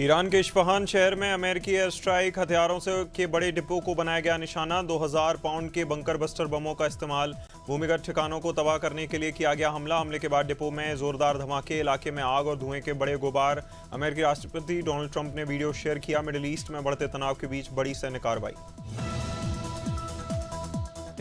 Iran के Isfahan शहर में अमेरिकी एयर स्ट्राइक, हथियारों से के बड़े डिपो को बनाया गया निशाना। 2000 पाउंड के बंकर बस्टर बमों का इस्तेमाल। भूमिगत ठिकानों को तबाह करने के लिए किया गया हमला। हमले के बाद डिपो में जोरदार धमाके, इलाके में आग और धुएं के बड़े गुबार। अमेरिकी राष्ट्रपति डोनाल्ड ट्रंप ने वीडियो शेयर किया। मिडिल ईस्ट में बढ़ते तनाव के बीच बड़ी सैन्य कार्रवाई।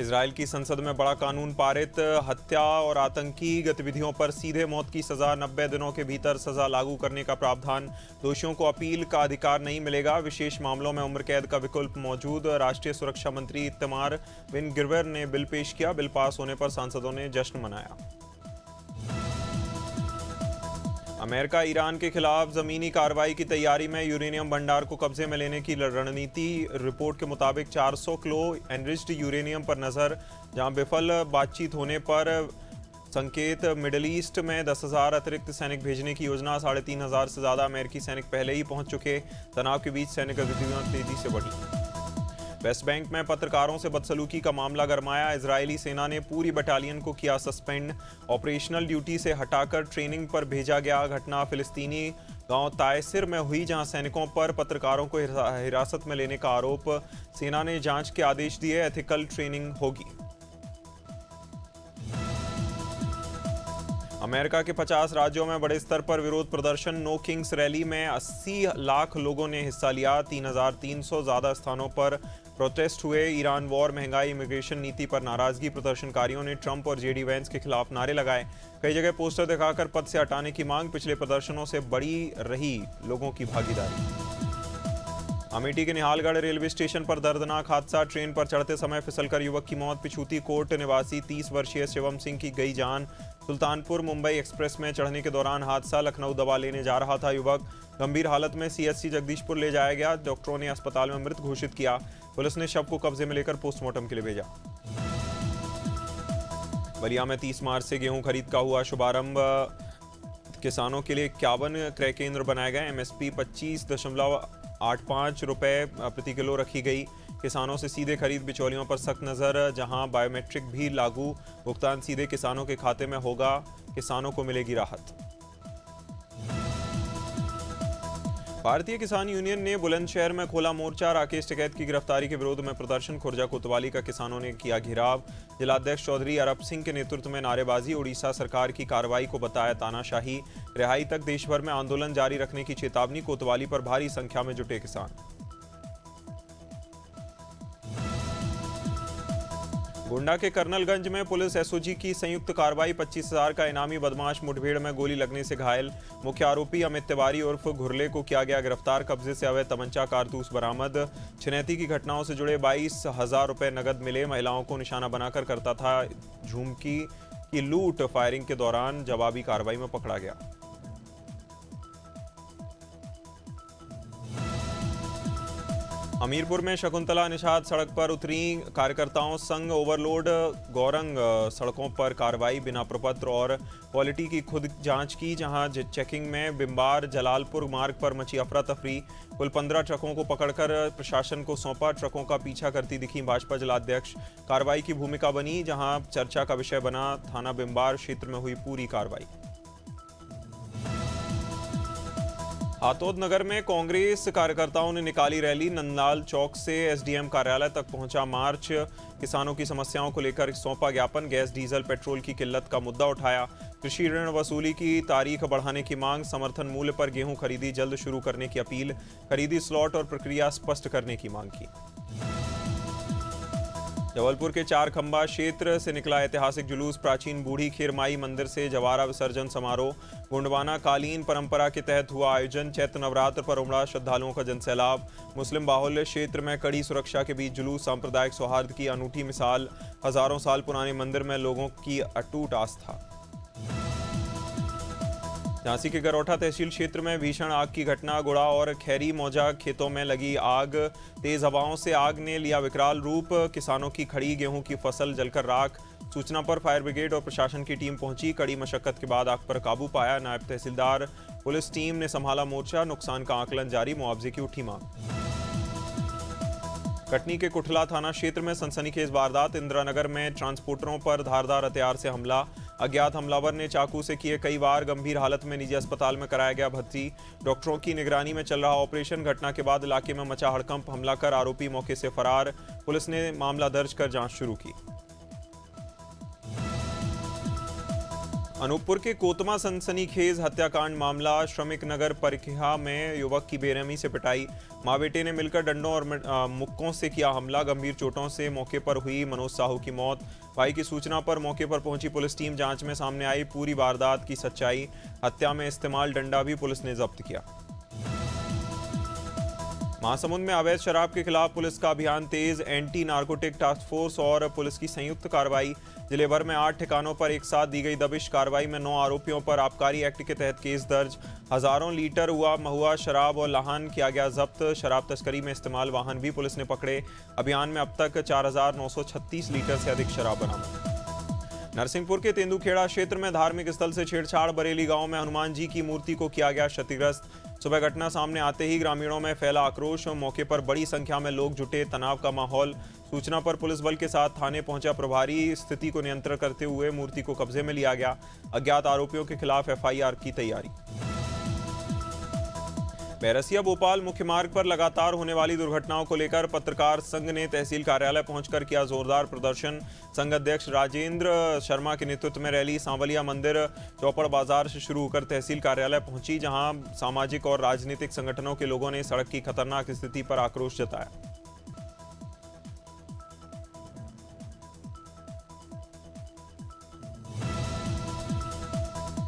इजराइल की संसद में बड़ा कानून पारित। हत्या और आतंकी गतिविधियों पर सीधे मौत की सजा, 90 दिनों के भीतर सजा लागू करने का प्रावधान। दोषियों को अपील का अधिकार नहीं मिलेगा। विशेष मामलों में उम्र कैद का विकल्प मौजूद। राष्ट्रीय सुरक्षा मंत्री इत्तमार बिन गिरवर ने बिल पेश किया। बिल पास होने पर सांसदों ने जश्न मनाया। अमेरिका ईरान के खिलाफ जमीनी कार्रवाई की तैयारी में। यूरेनियम भंडार को कब्जे में लेने की रणनीति। रिपोर्ट के मुताबिक 400 किलो एनरिच्ड यूरेनियम पर नजर। जहां विफल बातचीत होने पर संकेत। मिडिल ईस्ट में 10,000 अतिरिक्त सैनिक भेजने की योजना। 3,500 से ज्यादा अमेरिकी सैनिक पहले ही पहुंच चुके। तनाव के बीच सैनिक गतिविधियां तेजी से बढ़ी। वेस्ट बैंक में पत्रकारों से बदसलूकी का मामला गरमाया। इजरायली सेना ने पूरी बटालियन को किया सस्पेंड। ऑपरेशनल ड्यूटी से हटाकर ट्रेनिंग पर भेजा गया। घटना फिलिस्तीनी गांव तायसिर में हुई, जहां सैनिकों पर पत्रकारों को हिरासत में लेने का आरोप। सेना ने जांच के आदेश दिए। एथिकल ट्रेनिंग होगी। अमेरिका के 50 राज्यों में बड़े स्तर पर विरोध प्रदर्शन। नो किंग्स रैली में 80 लाख लोगों ने हिस्सा लिया। 3,300 ज्यादा स्थानों पर प्रोटेस्ट हुए। ईरान वॉर, महंगाई, इमिग्रेशन नीति पर नाराजगी। प्रदर्शनकारियों ने ट्रंप और जेडी वेंस के खिलाफ नारे लगाए। कई जगह पोस्टर दिखाकर पद से हटाने की मांग। पिछले प्रदर्शनों से बड़ी रही लोगों की भागीदारी। अमेठी के निहालगढ़ रेलवे स्टेशन पर दर्दनाक हादसा। ट्रेन पर चढ़ते समय फिसलकर युवक की मौत। पिछूती कोट निवासी 30 वर्षीय शिवम सिंह की गई जान। सुल्तानपुर मुंबई एक्सप्रेस में चढ़ने के दौरान हादसा। लखनऊ दवा लेने जा रहा था युवक। गंभीर हालत में सीएससी जगदीशपुर ले जाया गया। डॉक्टरों ने अस्पताल में मृत घोषित किया। पुलिस ने शव को कब्जे में लेकर पोस्टमार्टम के लिए भेजा। बलिया में 30 मार्च से गेहूं खरीद का हुआ शुभारंभ। किसानों के लिए 51 क्रय केंद्र बनाए गए। एमएसपी 25.85 रुपए प्रति किलो रखी गई। किसानों से सीधे खरीद, बिचौलियों पर सख्त नजर। जहां बायोमेट्रिक भी लागू। भुगतान सीधे किसानों के खाते में होगा। किसानों को मिलेगी राहत। भारतीय किसान यूनियन ने बुलंदशहर में खोला मोर्चा। राकेश टिकैत की गिरफ्तारी के विरोध में प्रदर्शन। खुर्जा कोतवाली का किसानों ने किया घेराव। जिलाध्यक्ष चौधरी अरब सिंह के नेतृत्व में नारेबाजी। उड़ीसा सरकार की कार्रवाई को बताया तानाशाही। रिहाई तक देश भर में आंदोलन जारी रखने की चेतावनी। कोतवाली पर भारी संख्या में जुटे किसान। गोंडा के कर्नलगंज में पुलिस एसओजी की संयुक्त कार्रवाई। 25,000 का इनामी बदमाश मुठभेड़ में गोली लगने से घायल। मुख्य आरोपी अमित तिवारी उर्फ घुरले को किया गया गिरफ्तार। कब्जे से अवैध तमंचा, कारतूस बरामद। छिनैती की घटनाओं से जुड़े 22,000 रुपए नगद मिले। महिलाओं को निशाना बनाकर करता था झुमकी की लूट। फायरिंग के दौरान जवाबी कार्रवाई में पकड़ा गया। हमीरपुर में शकुंतला निषाद सड़क पर उतरी। कार्यकर्ताओं संग ओवरलोड गौरंग। सड़कों पर कार्रवाई, बिना प्रपत्र और क्वालिटी की खुद जांच की। जहां चेकिंग में बिम्बार जलालपुर मार्ग पर मची अफरा तफरी। कुल 15 ट्रकों को पकड़कर प्रशासन को सौंपा। ट्रकों का पीछा करती दिखी भाजपा जिलाध्यक्ष। कार्रवाई की भूमिका बनी। जहां चर्चा का विषय बना थाना बिम्बार क्षेत्र में हुई पूरी कार्रवाई। हातोद नगर में कांग्रेस कार्यकर्ताओं ने निकाली रैली। नंदलाल चौक से एसडीएम कार्यालय तक पहुंचा मार्च। किसानों की समस्याओं को लेकर सौंपा ज्ञापन। गैस, डीजल, पेट्रोल की किल्लत का मुद्दा उठाया। कृषि ऋण वसूली की तारीख बढ़ाने की मांग। समर्थन मूल्य पर गेहूं खरीदी जल्द शुरू करने की अपील। खरीदी स्लॉट और प्रक्रिया स्पष्ट करने की मांग की। जबलपुर के चार खंबा क्षेत्र से निकला ऐतिहासिक जुलूस। प्राचीन बूढ़ी खेरमाई मंदिर से जवारा विसर्जन समारोह। गोंडवाना कालीन परंपरा के तहत हुआ आयोजन। चैत्र नवरात्र पर उमड़ा श्रद्धालुओं का जनसैलाब। मुस्लिम बाहुल्य क्षेत्र में कड़ी सुरक्षा के बीच जुलूस। सांप्रदायिक सौहार्द की अनूठी मिसाल। हजारों साल पुराने मंदिर में लोगों की अटूट आस्था। झांसी के गरौठा तहसील क्षेत्र में भीषण आग की घटना। गुड़ा और खैरी मौजा खेतों में लगी आग। तेज हवाओं से आग ने लिया विकराल रूप। किसानों की खड़ी गेहूं की फसल जलकर राख। सूचना पर फायर ब्रिगेड और प्रशासन की टीम पहुंची। कड़ी मशक्कत के बाद आग पर काबू पाया। नायब तहसीलदार, पुलिस टीम ने संभाला मोर्चा। नुकसान का आकलन जारी। मुआवजे की उठी मांग। कटनी के कुठला थाना क्षेत्र में सनसनीखेज वारदात। इंदिरा नगर में ट्रांसपोर्टरों पर धारदार हथियार से हमला। अज्ञात हमलावर ने चाकू से किए कई वार, गंभीर हालत में निजी अस्पताल में कराया गया भर्ती। डॉक्टरों की निगरानी में चल रहा ऑपरेशन। घटना के बाद इलाके में मचा हड़कंप, हमला कर आरोपी मौके से फरार। पुलिस ने मामला दर्ज कर जांच शुरू की। अनूपपुर के कोतमा सनसनीखेज हत्याकांड मामला। श्रमिक नगर परिखा में युवक की बेरहमी से पिटाई। मां बेटे ने मिलकर डंडों और मुक्कों से किया हमला। गंभीर चोटों से मौके पर हुई मनोज साहू की मौत। भाई की सूचना पर मौके पर पहुंची पुलिस टीम। जांच में सामने आई पूरी वारदात की सच्चाई। हत्या में इस्तेमाल डंडा भी पुलिस ने जब्त किया। महासमुंद में अवैध शराब के खिलाफ पुलिस का अभियान तेज। एंटी नार्कोटिक टास्क फोर्स और पुलिस की संयुक्त कार्रवाई। जिले भर में 8 ठिकानों पर एक साथ दी गई दबिश। कार्रवाई में 9 आरोपियों पर आबकारी एक्ट के तहत केस दर्ज। हजारों लीटर हुआ महुआ शराब और लाहन किया गया जब्त। शराब तस्करी में इस्तेमाल वाहन भी पुलिस ने पकड़े। अभियान में अब तक 4,936 लीटर से अधिक शराब बरामद। नरसिंहपुर के तेंदुखेड़ा क्षेत्र में धार्मिक स्थल से छेड़छाड़। बरेली गांव में हनुमान जी की मूर्ति को किया गया क्षतिग्रस्त। सुबह घटना सामने आते ही ग्रामीणों में फैला आक्रोश। मौके पर बड़ी संख्या में लोग जुटे, तनाव का माहौल। सूचना पर पुलिस बल के साथ थाने पहुंचा प्रभारी। स्थिति को नियंत्रण करते हुए मूर्ति को कब्जे में लिया गया। अज्ञात आरोपियों के खिलाफ एफआईआर की तैयारी। बैरसिया भोपाल मुख्य मार्ग पर लगातार होने वाली दुर्घटनाओं को लेकर पत्रकार संघ ने तहसील कार्यालय पहुंचकर किया जोरदार प्रदर्शन। संघ अध्यक्ष राजेंद्र शर्मा के नेतृत्व में रैली सांवलिया मंदिर चौपड़ बाजार से शुरू होकर तहसील कार्यालय पहुंची, जहां सामाजिक और राजनीतिक संगठनों के लोगों ने सड़क की खतरनाक स्थिति पर आक्रोश जताया।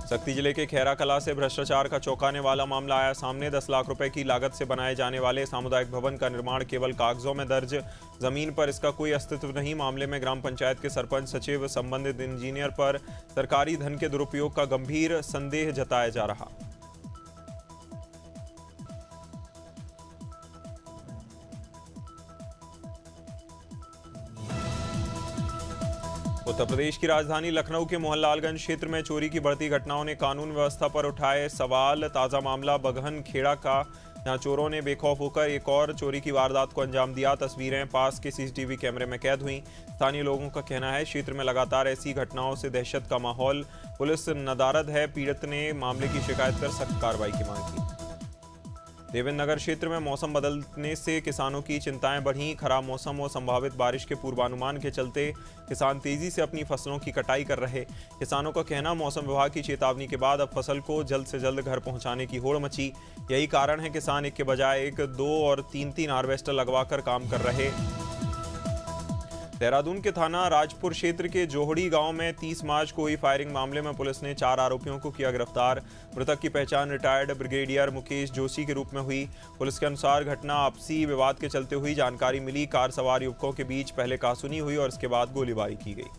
सक्ती जिले के खैरा कला से भ्रष्टाचार का चौंकाने वाला मामला आया सामने। 10 लाख रुपए की लागत से बनाए जाने वाले सामुदायिक भवन का निर्माण केवल कागजों में दर्ज, जमीन पर इसका कोई अस्तित्व नहीं। मामले में ग्राम पंचायत के सरपंच, सचिव, संबंधित इंजीनियर पर सरकारी धन के दुरुपयोग का गंभीर संदेह जताया जा रहा। उत्तर प्रदेश की राजधानी लखनऊ के मोहनलालगंज क्षेत्र में चोरी की बढ़ती घटनाओं ने कानून व्यवस्था पर उठाए सवाल। ताजा मामला बघन खेड़ा का, जहां चोरों ने बेखौफ होकर एक और चोरी की वारदात को अंजाम दिया। तस्वीरें पास के सीसीटीवी कैमरे में कैद हुई। स्थानीय लोगों का कहना है क्षेत्र में लगातार ऐसी घटनाओं से दहशत का माहौल। पुलिस नदारद है। पीड़ित ने मामले की शिकायत कर सख्त कार्रवाई की मांग की। देवेंद्र नगर क्षेत्र में मौसम बदलने से किसानों की चिंताएं बढ़ी। खराब मौसम और संभावित बारिश के पूर्वानुमान के चलते किसान तेजी से अपनी फसलों की कटाई कर रहे। किसानों का कहना, मौसम विभाग की चेतावनी के बाद अब फसल को जल्द से जल्द घर पहुंचाने की होड़ मची। यही कारण है किसान एक के बजाय 1, 2 और 3 हार्वेस्टर लगवाकर काम कर रहे। देहरादून के थाना राजपुर क्षेत्र के जोहड़ी गांव में 30 मार्च को हुई फायरिंग मामले में पुलिस ने 4 आरोपियों को किया गिरफ्तार। मृतक की पहचान रिटायर्ड ब्रिगेडियर मुकेश जोशी के रूप में हुई। पुलिस के अनुसार घटना आपसी विवाद के चलते हुई। जानकारी मिली कार सवार युवकों के बीच पहले कहासुनी हुई और इसके बाद गोलीबारी की गई।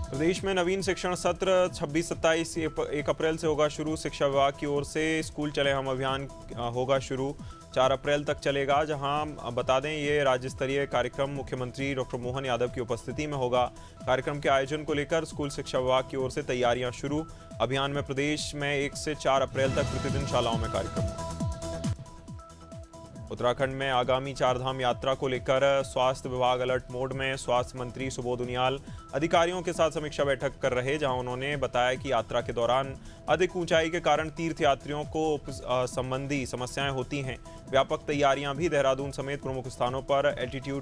प्रदेश में नवीन शिक्षण सत्र 26-27 1 अप्रैल से होगा शुरू। शिक्षा विभाग की ओर से स्कूल चले हम अभियान होगा शुरू। 4 अप्रैल तक चलेगा, जहां बता दें ये राज्य स्तरीय कार्यक्रम मुख्यमंत्री डॉक्टर मोहन यादव की उपस्थिति में होगा। कार्यक्रम के आयोजन को लेकर स्कूल शिक्षा विभाग की ओर से तैयारियां शुरू। अभियान में प्रदेश में 1 से 4 अप्रैल तक प्रतिदिन शालाओं में कार्यक्रम होगा। उत्तराखंड में आगामी 4 धाम यात्रा को लेकर स्वास्थ्य विभाग अलर्ट मोड में। स्वास्थ्य मंत्री सुबोध उनियाल अधिकारियों के साथ समीक्षा बैठक कर रहे, जहां उन्होंने बताया कि यात्रा के दौरान अधिक ऊंचाई के कारण तीर्थयात्रियों को संबंधी समस्याएं होती हैं। व्यापक तैयारियां भी देहरादून समेत प्रमुख स्थानों पर एल्टीट्यूड